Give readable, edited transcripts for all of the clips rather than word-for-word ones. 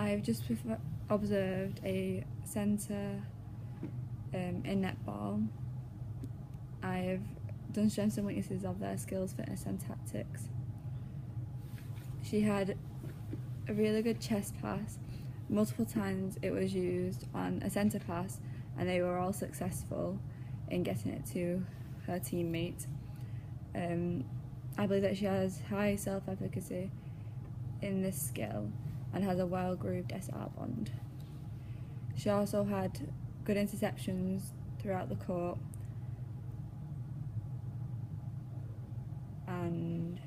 I've just observed a centre in netball. I've done strengths and weaknesses of their skills, fitness and tactics. She had a really good chest pass. Multiple times it was used on a centre pass and they were all successful in getting it to her teammate. I believe that she has high self-efficacy in this skill and has a well-grooved SR bond. She also had good interceptions throughout the court, and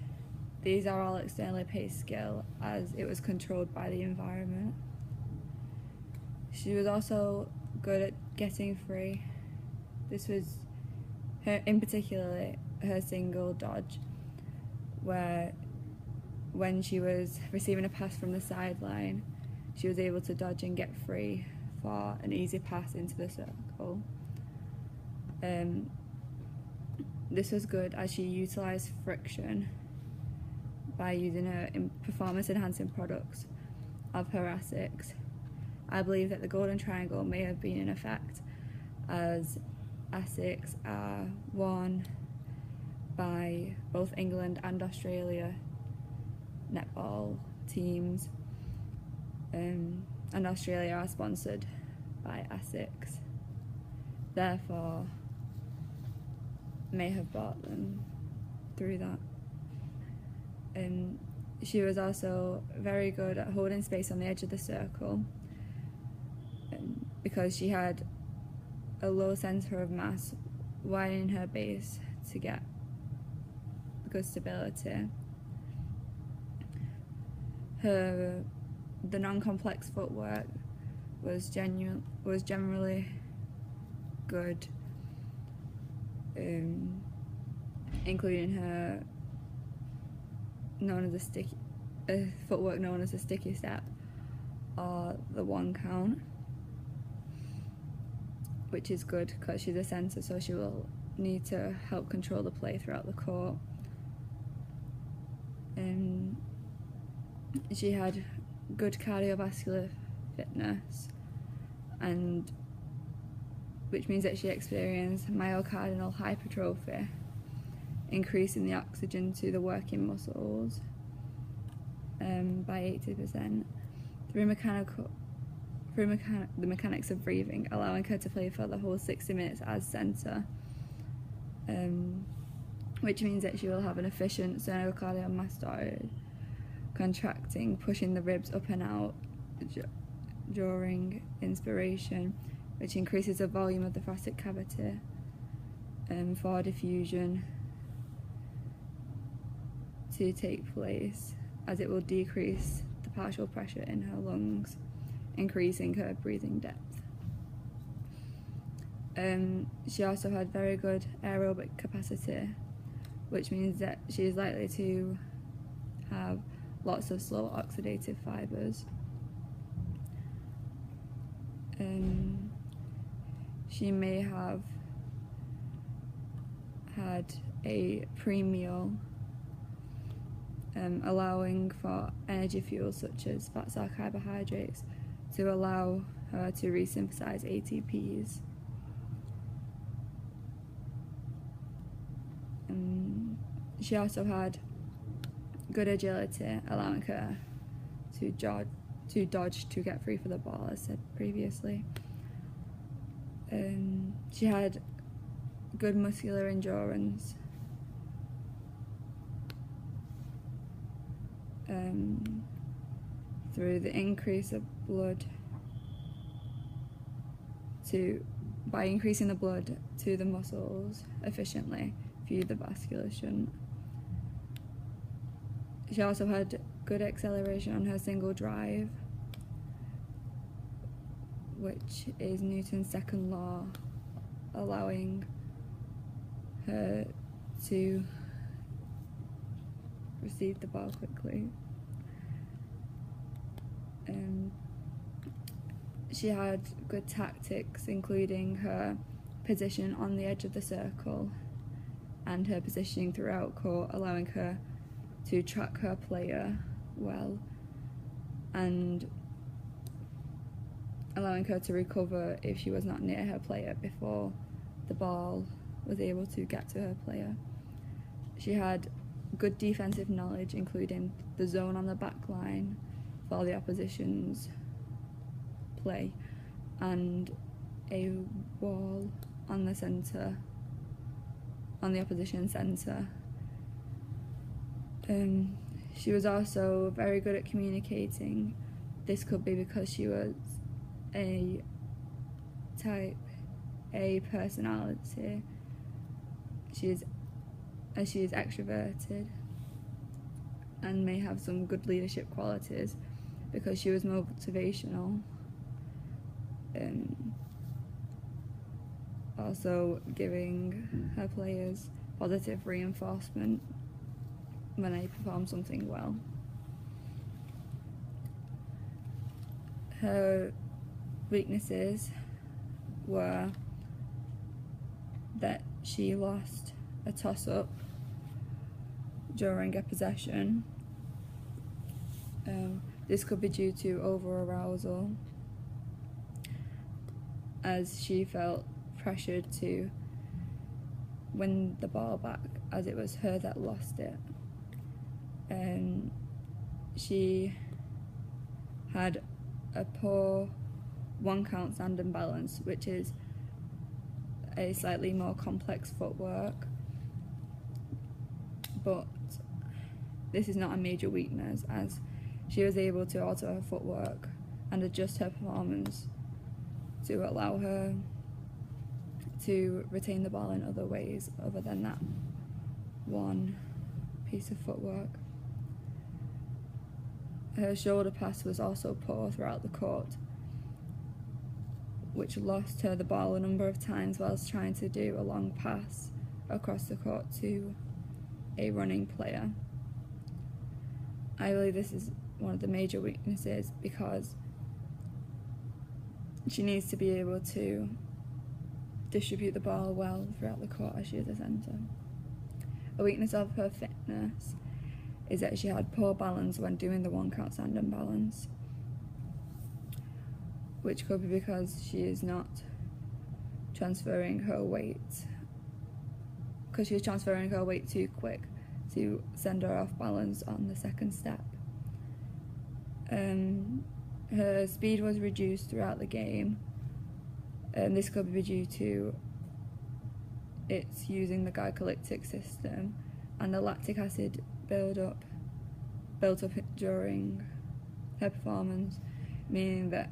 these are all externally paced skill as it was controlled by the environment. She was also good at getting free. This was her, in particular, her single dodge, where when she was receiving a pass from the sideline, she was able to dodge and get free for an easy pass into the circle. This was good as she utilised friction by using her performance enhancing products of her ASICs. I believe that the golden triangle may have been in effect as ASICs are worn by both England and Australia netball teams, and Australia are sponsored by ASICs, therefore may have bought them through that. She was also very good at holding space on the edge of the circle, because she had a low centre of mass, widening her base to get good stability. The non-complex footwork was generally good, including her footwork known as a sticky step or the one count, which is good because she's a centre, so she will need to help control the play throughout the court. She had good cardiovascular fitness, and which means that she experienced myocardial hypertrophy, increasing the oxygen to the working muscles by 80%, through the mechanics of breathing, allowing her to play for the whole 60 minutes as centre, which means that she will have an efficient sternocardiomastoid contracting, pushing the ribs up and out during inspiration, which increases the volume of the thoracic cavity for diffusion to take place, as it will decrease the partial pressure in her lungs, increasing her breathing depth. She also had very good aerobic capacity, which means that she is likely to have lots of slow oxidative fibres. She may have had a pre-meal, allowing for energy fuels such as fats or carbohydrates to allow her to resynthesize ATPs. She also had good agility, allowing her to dodge to get free for the ball, as said previously. She had good muscular endurance, through the increase of blood by increasing the blood to the muscles efficiently through the vascular shunt. She also had good acceleration on her single drive, which is Newton's second law, allowing her to receive the ball quickly. She had good tactics, including her position on the edge of the circle and her positioning throughout court, allowing her to track her player well, and allowing her to recover if she was not near her player before the ball was able to get to her player. She had good defensive knowledge, including the zone on the back line for the opposition's play and a wall on the centre, on the opposition centre. She was also very good at communicating. This could be because she was a type A personality. She is extroverted and may have some good leadership qualities because she was motivational. Also giving her players positive reinforcement when they perform something well. Her weaknesses were that she lost a toss-up during a possession. This could be due to over-arousal, as she felt pressured to win the ball back, as it was her that lost it. She had a poor one-count stand and balance, which is a slightly more complex footwork, but this is not a major weakness, as she was able to alter her footwork and adjust her performance to allow her to retain the ball in other ways other than that one piece of footwork. Her shoulder pass was also poor throughout the court, which lost her the ball a number of times whilst trying to do a long pass across the court to a running player. I believe this is one of the major weaknesses because she needs to be able to distribute the ball well throughout the court as she is a centre. A weakness of her fitness is that she had poor balance when doing the one-count stand and balance, which could be because she is not transferring her weight, because she is transferring her weight too quick to send her off balance on the second step. Her speed was reduced throughout the game, and this could be due to it's using the glycolytic system and the lactic acid built up during her performance, meaning that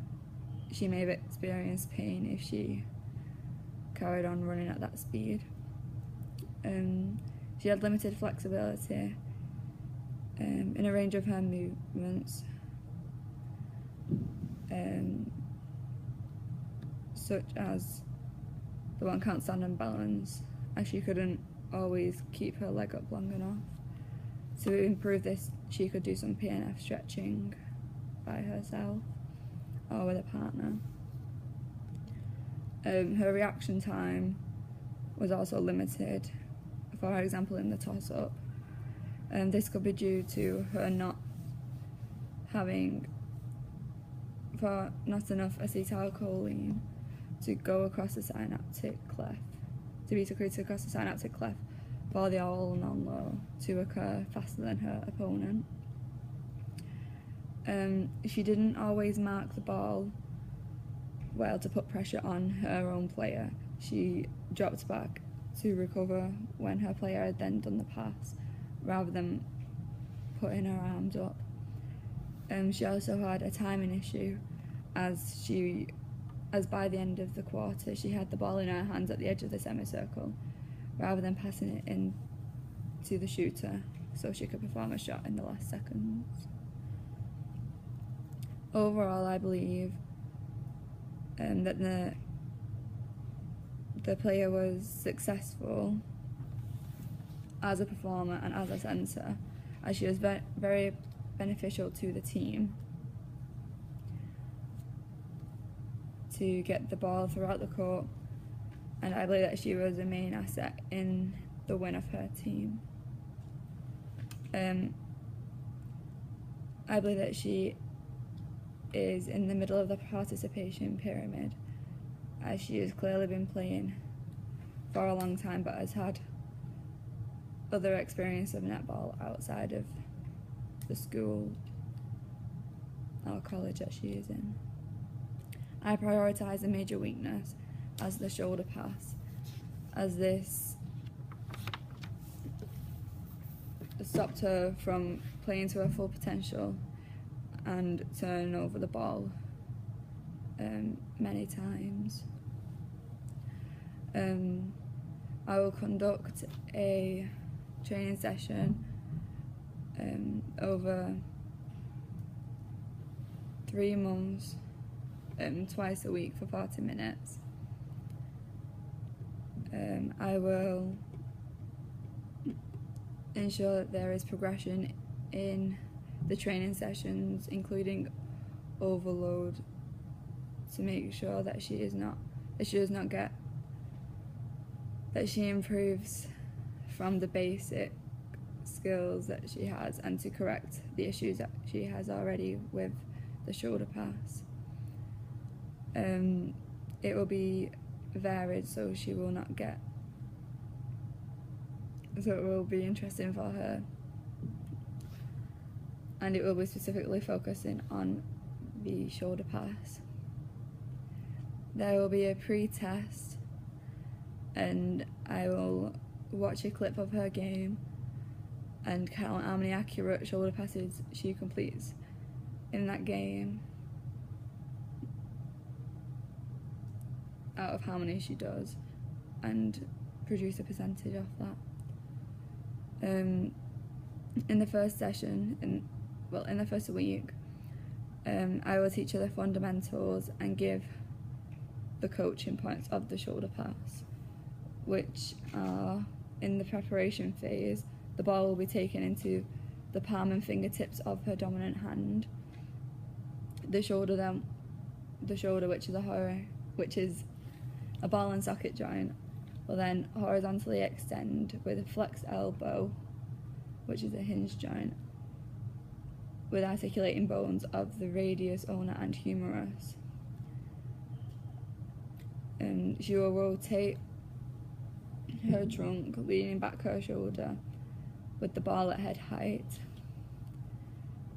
she may have experienced pain if she carried on running at that speed. She had limited flexibility in a range of her movements, such as the one-count stand and balance, as she couldn't always keep her leg up long enough. To improve this, she could do some PNF stretching by herself or with a partner. Her reaction time was also limited, for example in the toss-up. This could be due to her not enough acetylcholine to go across the synaptic cleft, to be secreted across the synaptic cleft for the all non-low to occur faster than her opponent. She didn't always mark the ball well to put pressure on her own player. She dropped back to recover when her player had then done the pass, rather than putting her arms up. She also had a timing issue, as by the end of the quarter she had the ball in her hands at the edge of the semicircle, rather than passing it in to the shooter so she could perform a shot in the last seconds. Overall, I believe that the player was successful as a performer and as a centre, as she was very beneficial to the team to get the ball throughout the court, and I believe that she was a main asset in the win of her team. I believe that she is in the middle of the participation pyramid, as she has clearly been playing for a long time but has had other experience of netball outside of the school or college that she is in. I prioritise a major weakness as the shoulder pass, as this stopped her from playing to her full potential and turning over the ball many times. I will conduct a training session over 3 months, twice a week for 40 minutes. I will ensure that there is progression in the training sessions, including overload, to make sure that she improves from the basic skills that she has, and to correct the issues that she has already with the shoulder pass. It will be varied, so it will be interesting for her, and it will be specifically focusing on the shoulder pass. There will be a pre-test, and I will watch a clip of her game and count how many accurate shoulder passes she completes in that game out of how many she does, and produce a percentage off that. In the first session, in the first week, I will teach her the fundamentals and give the coaching points of the shoulder pass, which are, in the preparation phase, the ball will be taken into the palm and fingertips of her dominant hand. The shoulder, which is a ball and socket joint, will then horizontally extend with a flexed elbow, which is a hinge joint, with articulating bones of the radius, ulna and humerus. She will rotate her trunk, leaning back her shoulder, with the ball at head height.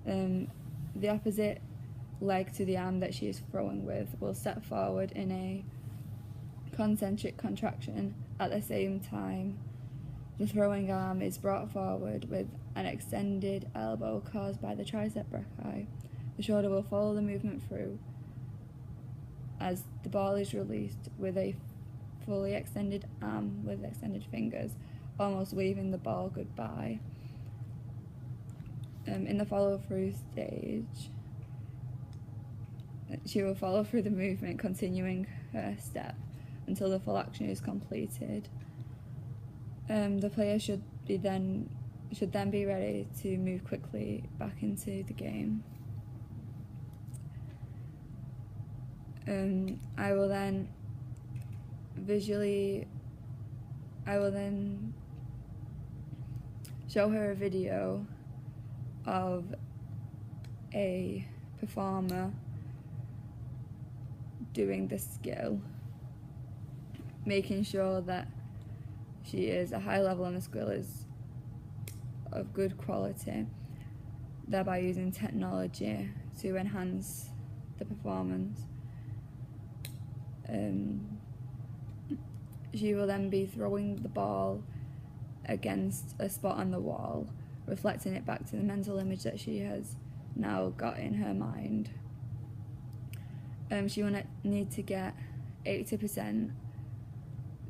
The opposite leg to the arm that she is throwing with will step forward in a concentric contraction. At the same time, the throwing arm is brought forward with an extended elbow caused by the tricep brachii. The shoulder will follow the movement through as the ball is released with a fully extended arm with extended fingers, almost waving the ball goodbye. In the follow-through stage, she will follow through the movement, continuing her step until the full action is completed. The player should then be ready to move quickly back into the game. I will then show her a video of a performer doing the skill, making sure that she is a high level and the skill is of good quality, thereby using technology to enhance the performance. She will then be throwing the ball against a spot on the wall, reflecting it back to the mental image that she has now got in her mind. She will need to get 80%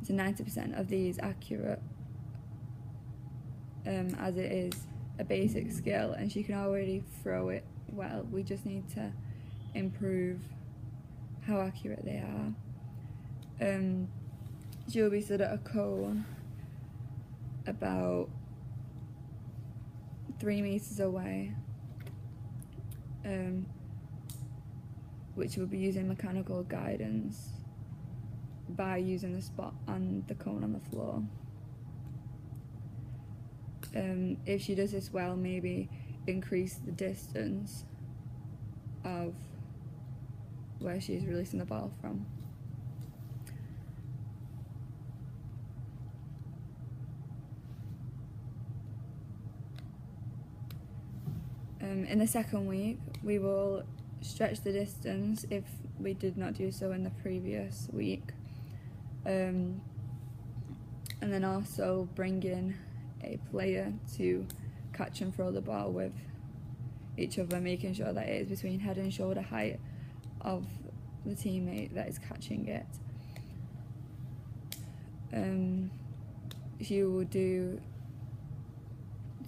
to 90% of these accurate, as it is a basic skill and she can already throw it well. We just need to improve how accurate they are. She will be stood at a cone about 3 meters away, which will be using mechanical guidance by using the spot on the cone on the floor. If she does this well, maybe increase the distance of where she's releasing the ball from. In the second week, we will stretch the distance if we did not do so in the previous week. And then also bring in a player to catch and throw the ball with each other, making sure that it is between head and shoulder height of the teammate that is catching it. She will do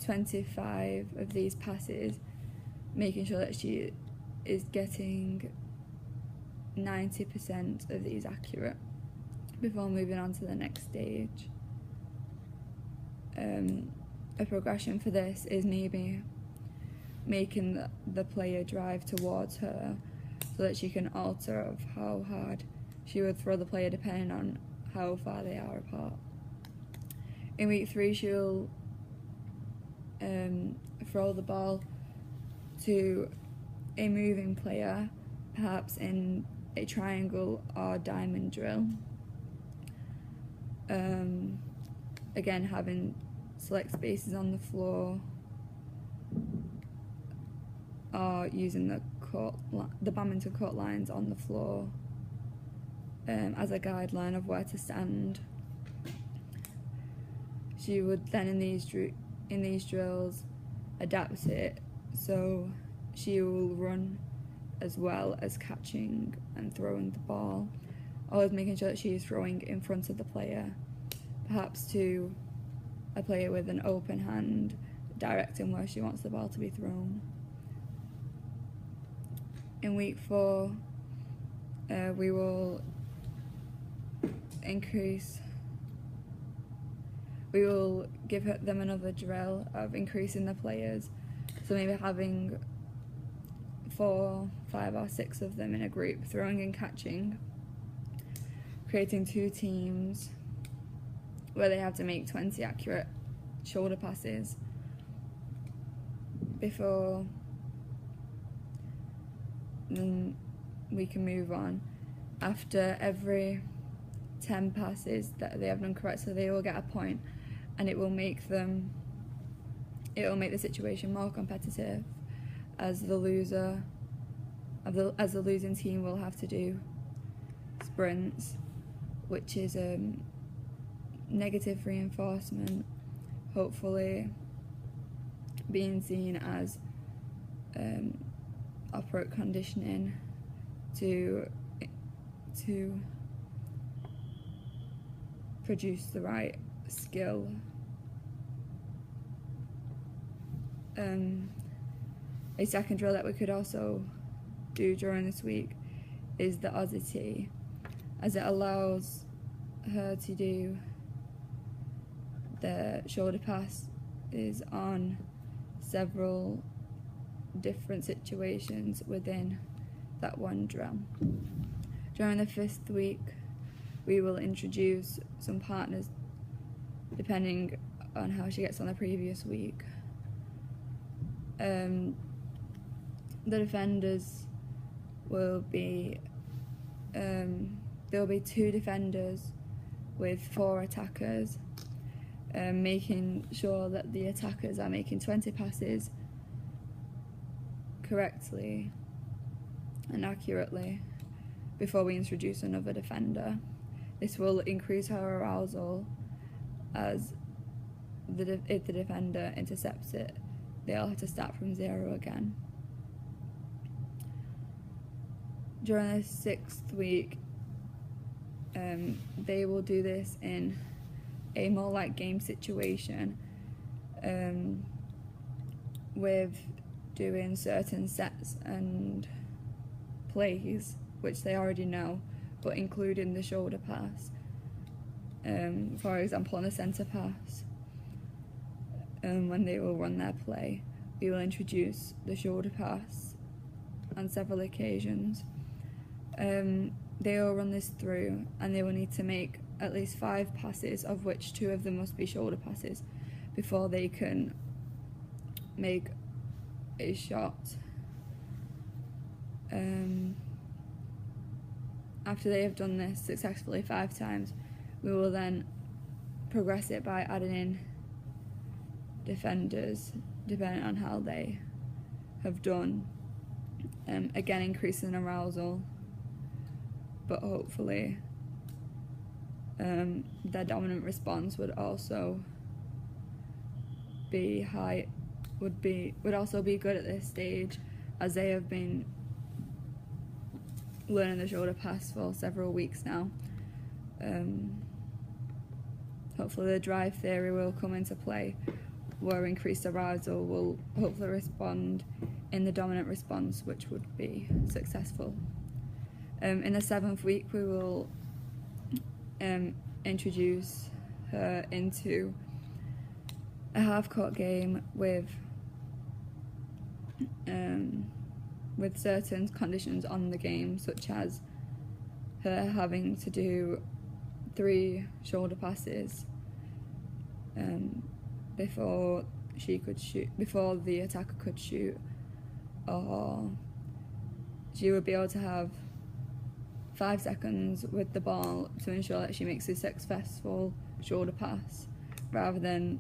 25 of these passes, making sure that she is getting 90% of these accurate before moving on to the next stage. A progression for this is maybe making the player drive towards her so that she can alter of how hard she would throw the player depending on how far they are apart. In week 3, she'll throw the ball to a moving player, perhaps in a triangle or diamond drill. Again, having select spaces on the floor, or using the badminton court lines on the floor as a guideline of where to stand. She would then in these drills adapt it so she will run as well as catching and throwing the ball, always making sure that she is throwing in front of the player, perhaps to a player with an open hand, directing where she wants the ball to be thrown. In week 4, we will give them another drill of increasing the players, so maybe having 4, 5 or 6 of them in a group throwing and catching, creating 2 teams where they have to make 20 accurate shoulder passes before we can move on. After every 10 passes that they have done correct, so they will get a point, and it will make the situation more competitive, as the losing team will have to do sprints, which is negative reinforcement, hopefully being seen as operant conditioning to produce the right skill. A second drill that we could also do during this week is the oddity, as it allows her to do the shoulder pass is on several different situations within that one drill. During the 5th week, we will introduce some partners depending on how she gets on the previous week. The defenders will be there will be 2 defenders with 4 attackers, making sure that the attackers are making 20 passes correctly and accurately before we introduce another defender. This will increase her arousal, as if the defender intercepts it, they'll have to start from 0 again. During the 6th week, they will do this in a more like game situation, with doing certain sets and plays which they already know, but including the shoulder pass. For example, on the centre pass, when they will run their play, we will introduce the shoulder pass on several occasions. They will run this through, and they will need to make at least 5 passes, of which 2 of them must be shoulder passes, before they can make a shot. after they have done this successfully 5 times, we will then progress it by adding in defenders depending on how they have done. Again, increasing arousal, but hopefully their dominant response would also be high, would also be good at this stage, as they have been learning the shoulder pass for several weeks now. Hopefully the drive theory will come into play, where increased arousal will hopefully respond in the dominant response, which would be successful. In the 7th week, we will introduce her into a half-court game with certain conditions on the game, such as her having to do 3 shoulder passes before she could shoot, before the attacker could shoot, or she would be able to have 5 seconds with the ball to ensure that she makes a successful shoulder pass, rather than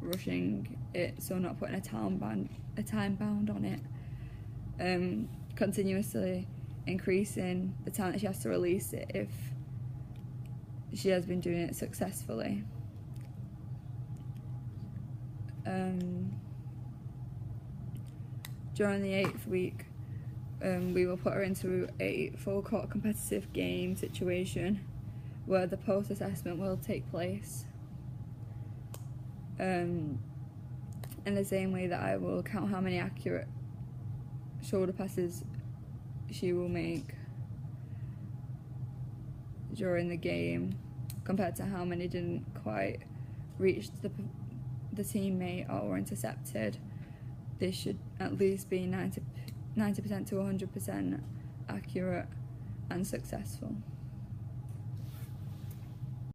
rushing it, so not putting a time bound on it. Continuously increasing the time that she has to release it if she has been doing it successfully. During the 8th week, we will put her into a full court competitive game situation where the post assessment will take place. In the same way that I will count how many accurate shoulder passes she will make during the game compared to how many didn't quite reach the teammate or were intercepted. This should at least be 90% to 100% accurate and successful.